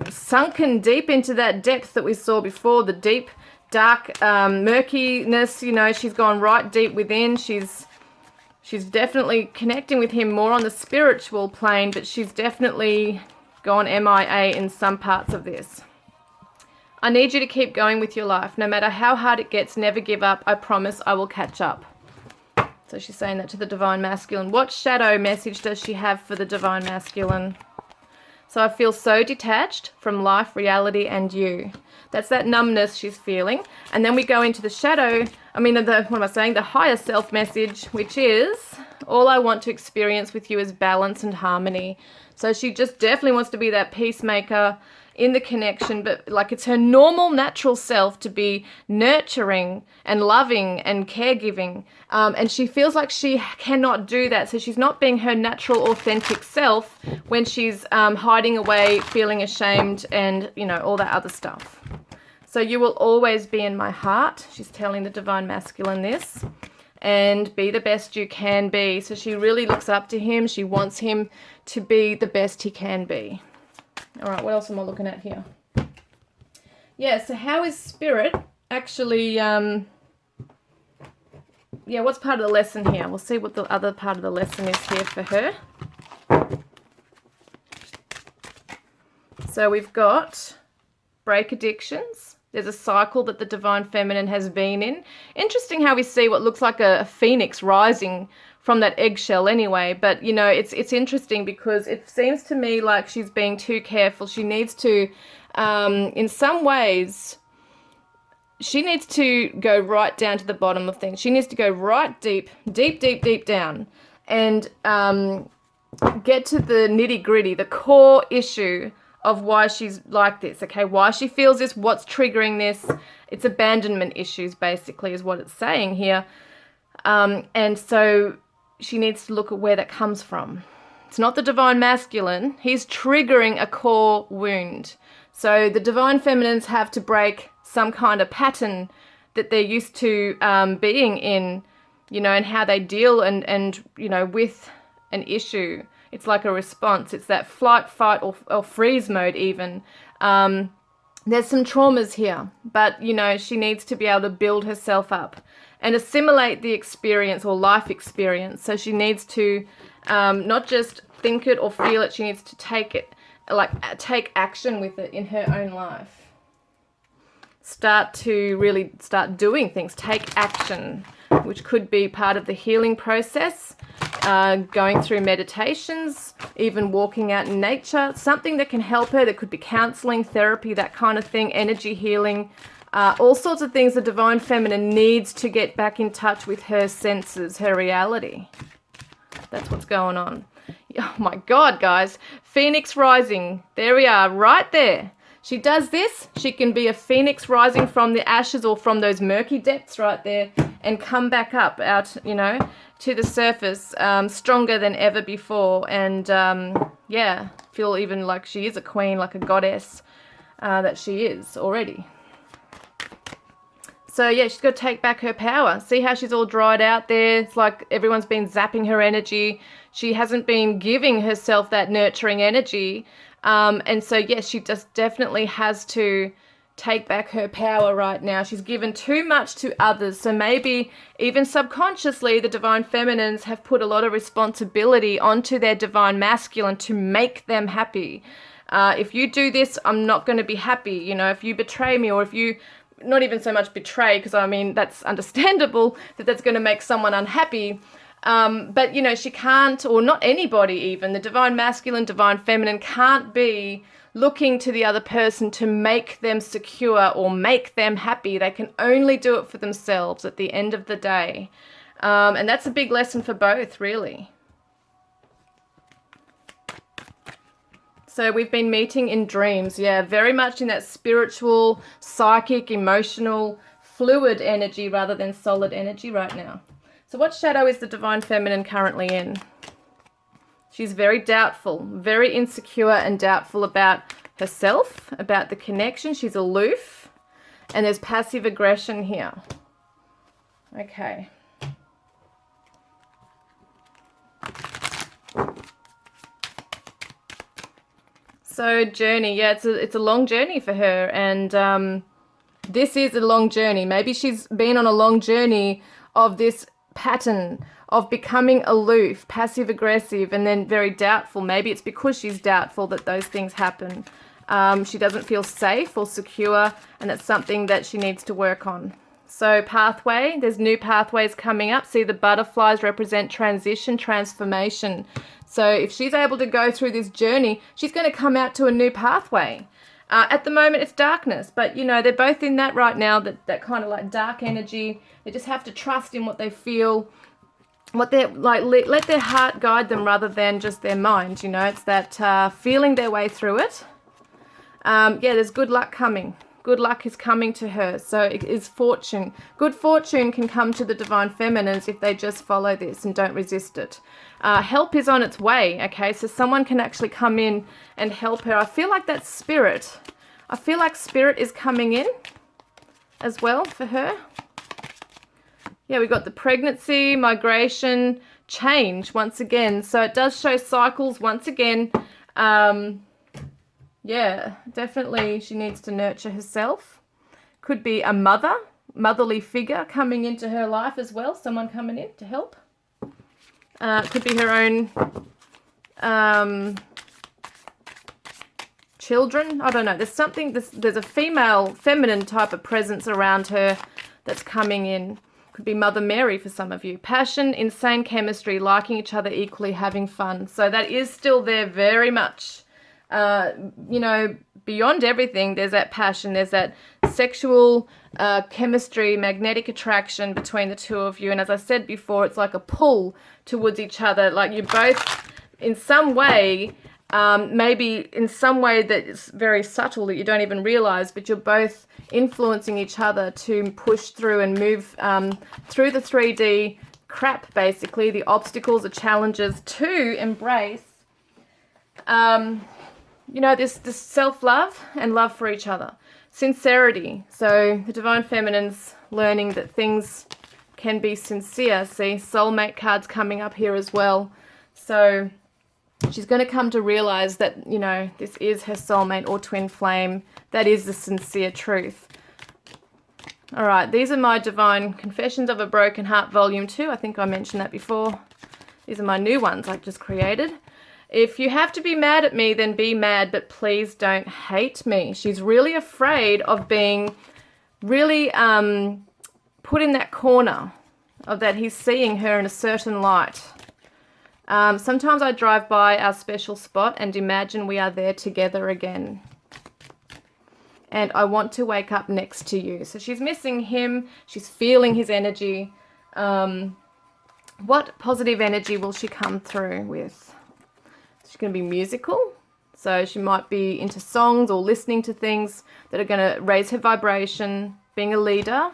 sunken deep into that depth that we saw before, the deep, dark murkiness. You know, she's gone right deep within. She's definitely connecting with him more on the spiritual plane, but she's definitely gone MIA in some parts of this. I need you to keep going with your life. No matter how hard it gets, never give up. I promise I will catch up. So she's saying that to the divine masculine. What shadow message does she have for the divine masculine? So I feel so detached from life, reality, and you. That's that numbness she's feeling. And then we go into the shadow, the higher self message, which is, all I want to experience with you is balance and harmony. So she just definitely wants to be that peacemaker in the connection, but like it's her normal natural self to be nurturing and loving and caregiving, and she feels like she cannot do that, so she's not being her natural authentic self when she's hiding away, feeling ashamed, and you know, all that other stuff. So you will always be in my heart, she's telling the divine masculine this, and be the best you can be. So she really looks up to him. She wants him to be the best he can be. All right, what else am I looking at here? Yeah, so how is spirit actually, what's part of the lesson here? We'll see what the other part of the lesson is here for her. So we've got break addictions. There's a cycle that the Divine Feminine has been in. Interesting how we see what looks like a phoenix rising from that eggshell anyway. But, you know, it's interesting because it seems to me like she's being too careful. She needs to, in some ways, she needs to go right down to the bottom of things. She needs to go right deep down and get to the nitty gritty, the core issue of why she's like this, okay? Why she feels this, what's triggering this. It's abandonment issues, basically, is what it's saying here. And so she needs to look at where that comes from. It's not the Divine Masculine. He's triggering a core wound. So the Divine Feminines have to break some kind of pattern that they're used to being in, you know, and how they deal and you know, with an issue. It's like a response. It's that flight, fight, or freeze mode even. There's some traumas here, but, you know, she needs to be able to build herself up and assimilate the experience or life experience. So she needs to not just think it or feel it. She needs to take it, like take action with it in her own life. Start to really start doing things, take action, which could be part of the healing process, going through meditations, even walking out in nature, something that can help her. That could be counseling, therapy, that kind of thing, energy healing, all sorts of things the Divine Feminine needs to get back in touch with her senses, her reality. That's what's going on. Oh my God, guys. Phoenix rising. There we are, right there. She does this, she can be a phoenix rising from the ashes or from those murky depths right there and come back up out, you know, to the surface, stronger than ever before. And yeah, feel even like she is a queen, like a goddess that she is already. So yeah, she's got to take back her power. See how she's all dried out there? It's like everyone's been zapping her energy. She hasn't been giving herself that nurturing energy. And so, yes, she just definitely has to take back her power right now. She's given too much to others. So maybe even subconsciously, the Divine Feminines have put a lot of responsibility onto their Divine Masculine to make them happy. If you do this, I'm not going to be happy. You know, if you betray me, or if you, not even so much betray, because I mean, that's understandable that that's going to make someone unhappy. But, you know, she can't, or not anybody even, the Divine Masculine, Divine Feminine can't be looking to the other person to make them secure or make them happy. They can only do it for themselves at the end of the day. And that's a big lesson for both, really. So we've been meeting in dreams. Yeah, very much in that spiritual, psychic, emotional, fluid energy rather than solid energy right now. So what shadow is the Divine Feminine currently in? She's very doubtful, very insecure and doubtful about herself, about the connection. She's aloof, and there's passive aggression here. Okay. So journey, yeah, it's a long journey for her, and this is a long journey. Maybe she's been on a long journey of this pattern of becoming aloof, passive aggressive, and then very doubtful. Maybe it's because she's doubtful that those things happen. She doesn't feel safe or secure, and that's something that she needs to work on. So pathway, there's new pathways coming up. See, the butterflies represent transition, transformation. So if she's able to go through this journey, she's going to come out to a new pathway. At the moment, it's darkness, but, you know, they're both in that right now, that kind of like dark energy. They just have to trust in what they feel, what they're like, let their heart guide them rather than just their mind, you know. It's that feeling their way through it. Yeah, there's good luck coming. Good luck is coming to her. So it is fortune. Good fortune can come to the Divine Feminines if they just follow this and don't resist it. Help is on its way, okay? So someone can actually come in and help her. I feel like that's spirit. I feel like spirit is coming in as well for her. Yeah, we got the pregnancy, migration, change once again. So it does show cycles once again. Yeah, definitely she needs to nurture herself. Could be a motherly figure coming into her life as well. Someone coming in to help. Could be her own children. I don't know. There's something, there's a female, feminine type of presence around her that's coming in. Could be Mother Mary for some of you. Passion, insane chemistry, liking each other equally, having fun. So that is still there very much. You know, beyond everything, there's that passion, there's that sexual chemistry, magnetic attraction between the two of you. And as I said before, it's like a pull towards each other. Like you're both in some way, maybe in some way that's very subtle that you don't even realize, but you're both influencing each other to push through and move through the 3D crap, basically, the obstacles, the challenges, to embrace you know, this self-love and love for each other. Sincerity. So the Divine Feminine's learning that things can be sincere. See, soulmate cards coming up here as well. So she's going to come to realize that, you know, this is her soulmate or twin flame. That is the sincere truth. All right, these are my Divine Confessions of a Broken Heart Volume 2. I think I mentioned that before. These are my new ones I just created. If you have to be mad at me, then be mad, but please don't hate me. She's really afraid of being really put in that corner of that he's seeing her in a certain light. Sometimes I drive by our special spot and imagine we are there together again. And I want to wake up next to you. So she's missing him. She's feeling his energy. What positive energy will she come through with? She's going to be musical, so she might be into songs or listening to things that are going to raise her vibration, being a leader,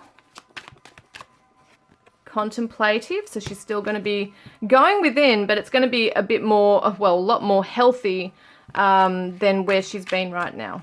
contemplative, so she's still going to be going within, but it's going to be a bit more, well, a lot more healthy than where she's been right now.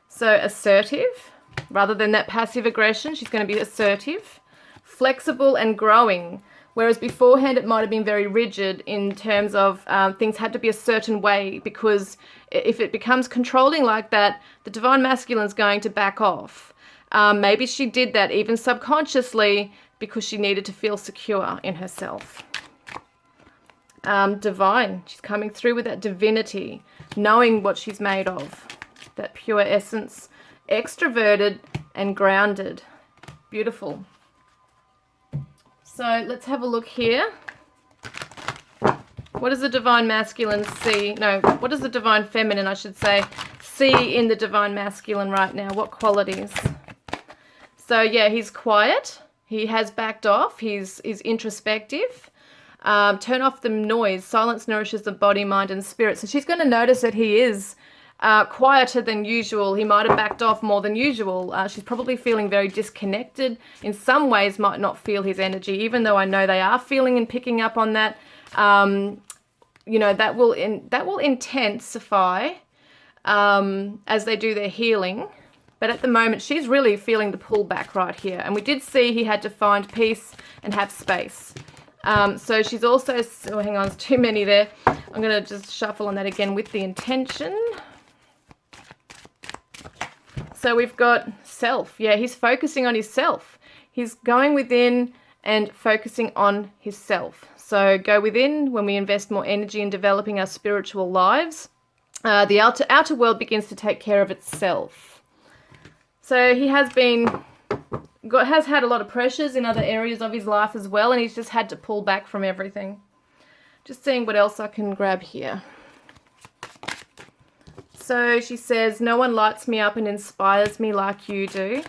So assertive, rather than that passive aggression, she's going to be assertive, flexible and growing. Whereas beforehand, it might have been very rigid in terms of things had to be a certain way, because if it becomes controlling like that, the Divine Masculine is going to back off. Maybe she did that even subconsciously because she needed to feel secure in herself. Divine, she's coming through with that divinity, knowing what she's made of, that pure essence, extroverted and grounded. Beautiful. So let's have a look here. What does the Divine Masculine see? No, what does the Divine Feminine, I should say, see in the Divine Masculine right now? What qualities? So yeah, he's quiet. He has backed off. He's introspective. Turn off the noise. Silence nourishes the body, mind, and spirit. So she's going to notice that he is quieter than usual. He might have backed off more than usual. She's probably feeling very disconnected. In some ways might not feel his energy, even though I know they are feeling and picking up on that. You know, that will intensify as they do their healing. But at the moment, she's really feeling the pullback right here. And we did see he had to find peace and have space. So she's also, oh, hang on, there's too many there. I'm going to just shuffle on that again with the intention. So we've got self. Yeah, he's focusing on his self. He's going within and focusing on his self. So go within when we invest more energy in developing our spiritual lives. The outer world begins to take care of itself. So he has had a lot of pressures in other areas of his life as well, and he's just had to pull back from everything. Just seeing what else I can grab here. So she says, no one lights me up and inspires me like you do.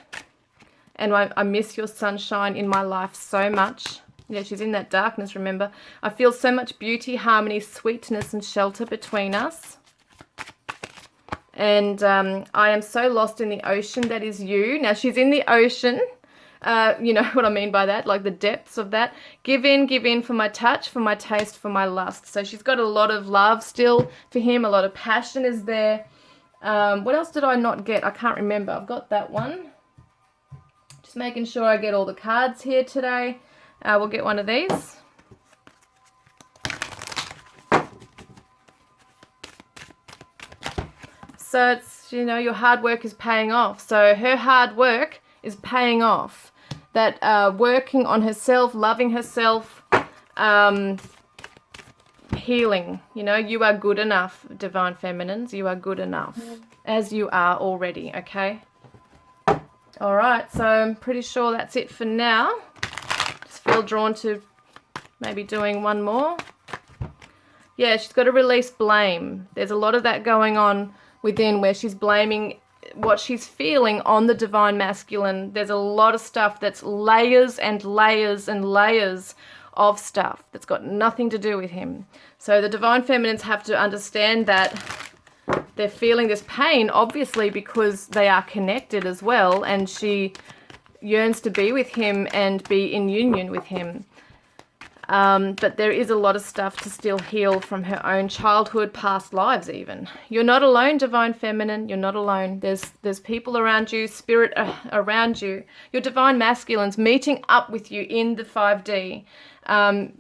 And I miss your sunshine in my life so much. Yeah, she's in that darkness, remember. I feel so much beauty, harmony, sweetness, and shelter between us. And I am so lost in the ocean that is you. Now, she's in the ocean. You know what I mean by that, like the depths of that. Give in for my touch, for my taste, for my lust. So she's got a lot of love still for him. A lot of passion is there. What else did I not get? I can't remember. I've got that one. Just making sure I get all the cards here today. We'll get one of these. So it's, you know, your hard work is paying off. So her hard work is paying off. That working on herself, loving herself, healing. You know, you are good enough, Divine Feminines. You are good enough as you are already, okay? All right, so I'm pretty sure that's it for now. Just feel drawn to maybe doing one more. Yeah, she's got to release blame. There's a lot of that going on within where she's blaming what she's feeling on the Divine Masculine. There's a lot of stuff that's layers and layers and layers of stuff that's got nothing to do with him. So the Divine Feminines have to understand that they're feeling this pain, obviously, because they are connected as well, and she yearns to be with him and be in union with him. But there is a lot of stuff to still heal from her own childhood, past lives even. You're not alone, Divine Feminine. You're not alone. There's people around you, spirit around you. Your Divine Masculines meeting up with you in the 5D,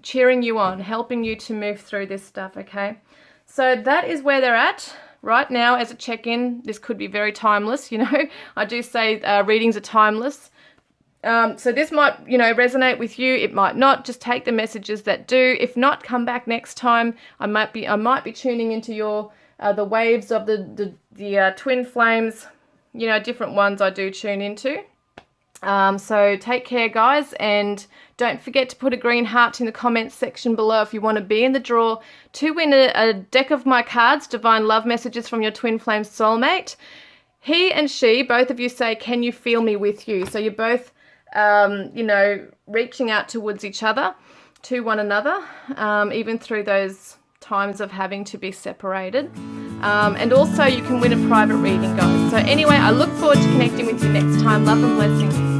cheering you on, helping you to move through this stuff, okay? So that is where they're at right now as a check-in. This could be very timeless, you know. I do say readings are timeless. So this might, you know, resonate with you. It might not. Just take the messages that do. If not, come back next time. I might be tuning into your the waves of the twin flames. You know, different ones I do tune into. So take care, guys, and don't forget to put a green heart in the comments section below if you want to be in the draw to win a deck of my cards, Divine Love Messages from your Twin Flame Soulmate. He and she, both of you say, "Can you feel me with you?" So you're both you know, reaching out towards each other, to one another, even through those times of having to be separated. And also you can win a private reading, guys. So anyway, I look forward to connecting with you next time. Love and blessings.